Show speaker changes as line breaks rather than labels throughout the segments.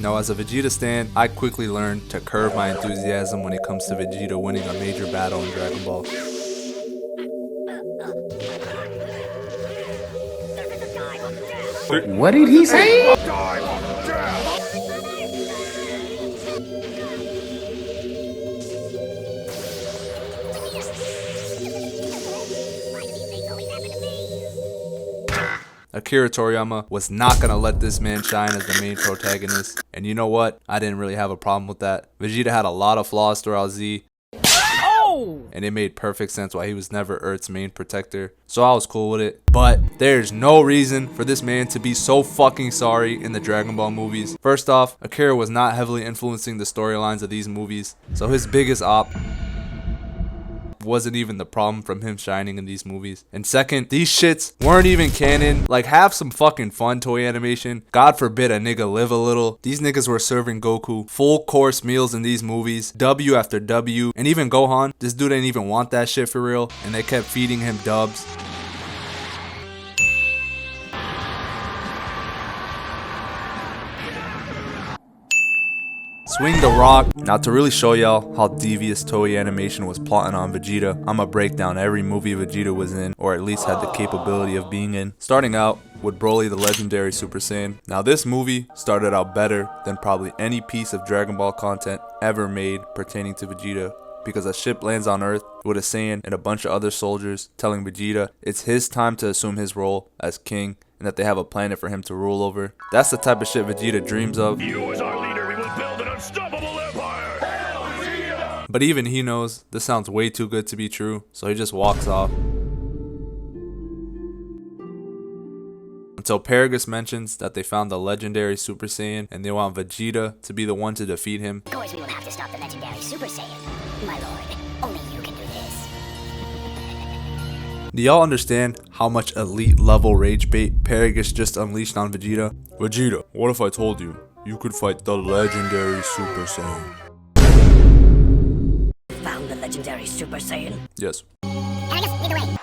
Now, as a Vegeta stan, I quickly learned to curb my enthusiasm when it comes to Vegeta winning a major battle in Dragon Ball.
What did he say?
Akira Toriyama was not gonna let this man shine as the main protagonist. And you know what? I didn't really have a problem with that. Vegeta had a lot of flaws throughout Z. And it made perfect sense why he was never Earth's main protector. So I was cool with it. But there's no reason for this man to be so fucking sorry in the Dragon Ball movies. First off, Akira was not heavily influencing the storylines of these movies. So his biggest op wasn't even the problem from him shining in these movies. And second, these shits weren't even canon. Like, have some fucking fun, Toei Animation. God forbid a nigga live a little. These niggas were serving Goku full course meals in these movies, W after W. And even Gohan, this dude didn't even want that shit for real, and they kept feeding him dubs. Swing the rock. Now, to really show y'all how devious Toei Animation was plotting on Vegeta, I'ma break down every movie Vegeta was in, or at least had the capability of being in. Starting out with Broly the Legendary Super Saiyan. Now, this movie started out better than probably any piece of Dragon Ball content ever made pertaining to Vegeta, because a ship lands on Earth with a Saiyan and a bunch of other soldiers telling Vegeta it's his time to assume his role as king, and that they have a planet for him to rule over. That's the type of shit Vegeta dreams of.
You as our leader, we will build an unstoppable empire! Hail Vegeta!
But even he knows this sounds way too good to be true, so he just walks off. Until Paragus mentions that they found the legendary Super Saiyan and they want Vegeta to be the one to defeat him.
Of course we will have to stop the legendary Super Saiyan. My lord, only you can do this.
Do y'all understand how much elite level rage bait Paragus just unleashed on Vegeta? Vegeta, what if I told you you could fight the legendary Super Saiyan?
Found the legendary Super Saiyan?
Yes.
Paragus, lead the way.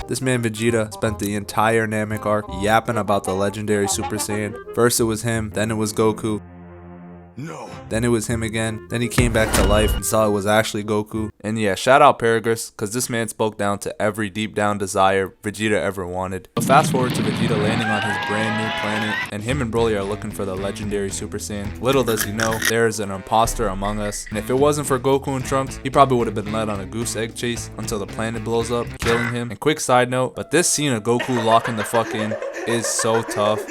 This man Vegeta spent the entire Namek arc yapping about the legendary Super Saiyan. First it was him, then it was Goku.
No.
Then it was him again. Then he came back to life and saw it was actually Goku. And yeah, shout out Paragus, cause this man spoke down to every deep down desire Vegeta ever wanted. But fast forward to Vegeta landing on his brand new planet, and him and Broly are looking for the legendary Super Saiyan. Little does he know, there is an imposter among us. And if it wasn't for Goku and Trunks, he probably would have been led on a goose egg chase until the planet blows up, killing him. And quick side note, but this scene of Goku locking the fuck in is so tough.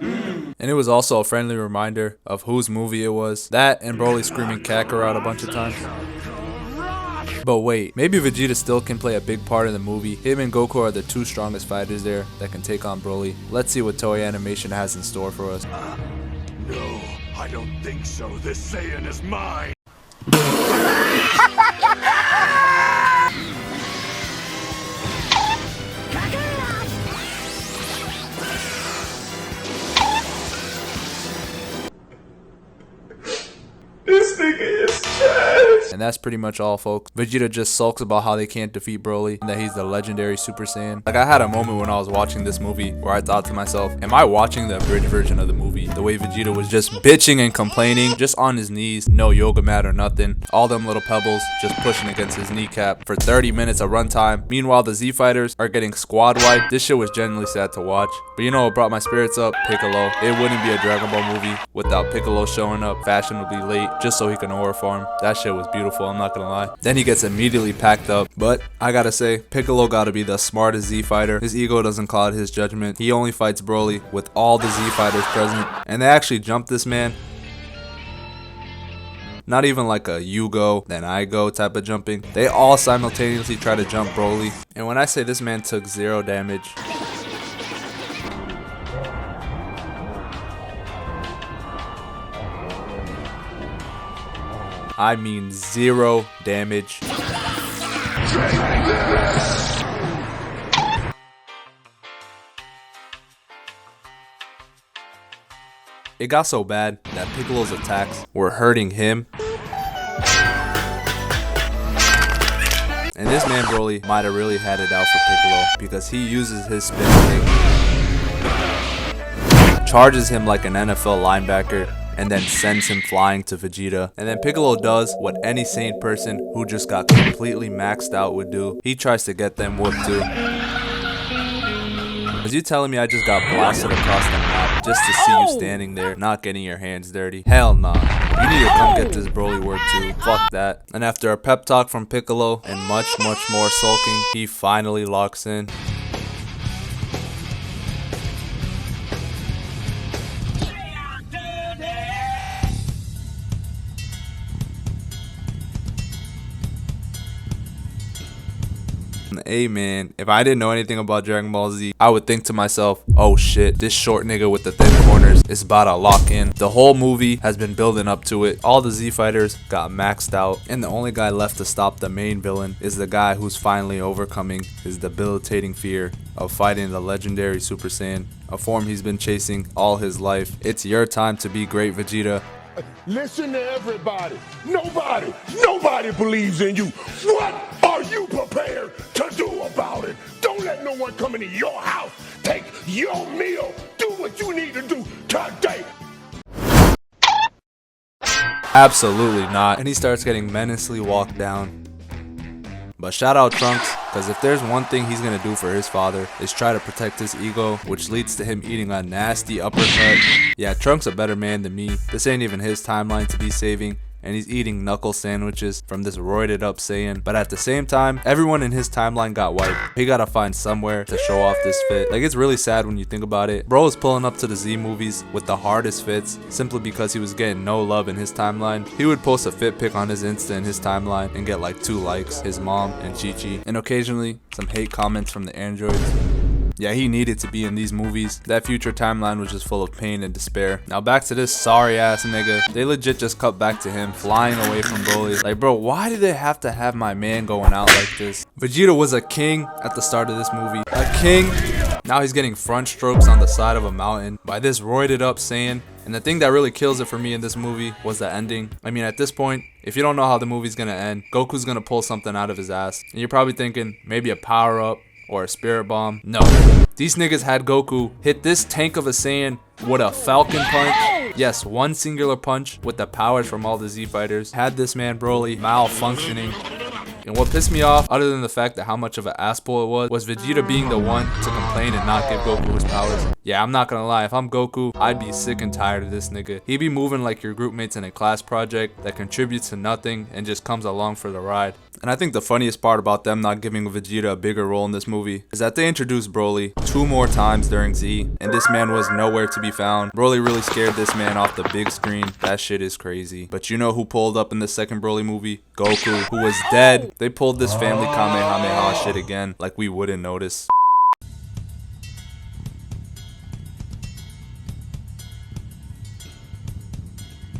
And it was also a friendly reminder of whose movie it was. That and Broly screaming Kakarot a bunch of times. But wait, maybe Vegeta still can play a big part in the movie. Him and Goku are the two strongest fighters there that can take on Broly. Let's see what Toei Animation has in store for us.
No, I don't think so. This Saiyan is mine!
This nigga is trash.
And that's pretty much all, folks. Vegeta just sulks about how they can't defeat Broly and that he's the legendary Super Saiyan. Like, I had a moment when I was watching this movie where I thought to myself, am I watching the abridged version of the movie? The way Vegeta was just bitching and complaining, just on his knees, no yoga mat or nothing. All them little pebbles just pushing against his kneecap for 30 minutes of runtime. Meanwhile, the Z Fighters are getting squad wiped. This shit was genuinely sad to watch. But you know what brought my spirits up? Piccolo. It wouldn't be a Dragon Ball movie without Piccolo showing up fashionably late just so he can aura farm. That shit was beautiful, I'm not gonna lie. Then he gets immediately packed up. But I gotta say, Piccolo gotta be the smartest Z fighter. His ego doesn't cloud his judgment. He only fights Broly with all the Z fighters present. And they actually jumped this man. Not even like a you go, then I go type of jumping. They all simultaneously try to jump Broly. And when I say this man took 0 damage, I mean 0 damage. It got so bad that Piccolo's attacks were hurting him. And this man Broly might have really had it out for Piccolo because he uses his spin kick charges him like an NFL linebacker, and then sends him flying to Vegeta. And then Piccolo does what any sane person who just got completely maxed out would do. He tries to get them whooped too. Is you telling me I just got blasted across the map just to see you standing there not getting your hands dirty? Hell nah. You need to come get this Broly work too. Fuck that. And after a pep talk from Piccolo and much more sulking, he finally locks in. Hey man, if I didn't know anything about Dragon Ball Z, I would think to myself, oh shit, this short nigga with the thin corners is about to lock in. The whole movie has been building up to it. All the Z fighters got maxed out, and the only guy left to stop the main villain is the guy who's finally overcoming his debilitating fear of fighting the legendary Super Saiyan, a form he's been chasing all his life. It's your time to be great, Vegeta.
Listen to everybody. Nobody believes in you. What are you prepared to do about it? Don't let no one come into your house. Take your meal. Do what you need to do today.
Absolutely not. And he starts getting menacingly walked down. But shout out Trunks, because if there's one thing he's going to do for his father is try to protect his ego, which leads to him eating a nasty uppercut. Yeah, Trunks a better man than me. This ain't even his timeline to be saving, and he's eating knuckle sandwiches from this roided up Saiyan. But at the same time, everyone in his timeline got wiped. He gotta find somewhere to show off this fit. Like, it's really sad when you think about it. Bro is pulling up to the Z movies with the hardest fits simply because he was getting no love in his timeline. He would post a fit pic on his Insta in his timeline and get like 2 likes, his mom and Chi-Chi, and occasionally some hate comments from the androids. Yeah, he needed to be in these movies. That future timeline was just full of pain and despair. Now back to this sorry ass nigga. They legit just cut back to him flying away from Broly. Like, bro, why do they have to have my man going out like this? Vegeta was a king at the start of this movie. A king. Now he's getting front strokes on the side of a mountain by this roided up Saiyan. And the thing that really kills it for me in this movie was the ending. I mean, at this point, if you don't know how the movie's gonna end, Goku's gonna pull something out of his ass. And you're probably thinking maybe a power up or a spirit bomb. No. These niggas had Goku hit this tank of a Saiyan with a falcon punch. Yes, one singular punch with the powers from all the Z fighters. Had this man Broly malfunctioning. And what pissed me off, other than the fact that how much of an asshole it was Vegeta being the one to complain and not give Goku his powers. Yeah, I'm not gonna lie, if I'm Goku, I'd be sick and tired of this nigga. He'd be moving like your group mates in a class project that contributes to nothing and just comes along for the ride. And I think the funniest part about them not giving Vegeta a bigger role in this movie is that they introduced Broly 2 more times during Z, and this man was nowhere to be found. Broly really scared this man off the big screen. That shit is crazy. But you know who pulled up in the second Broly movie? Goku, who was dead. They pulled this family Kamehameha shit again, like we wouldn't notice.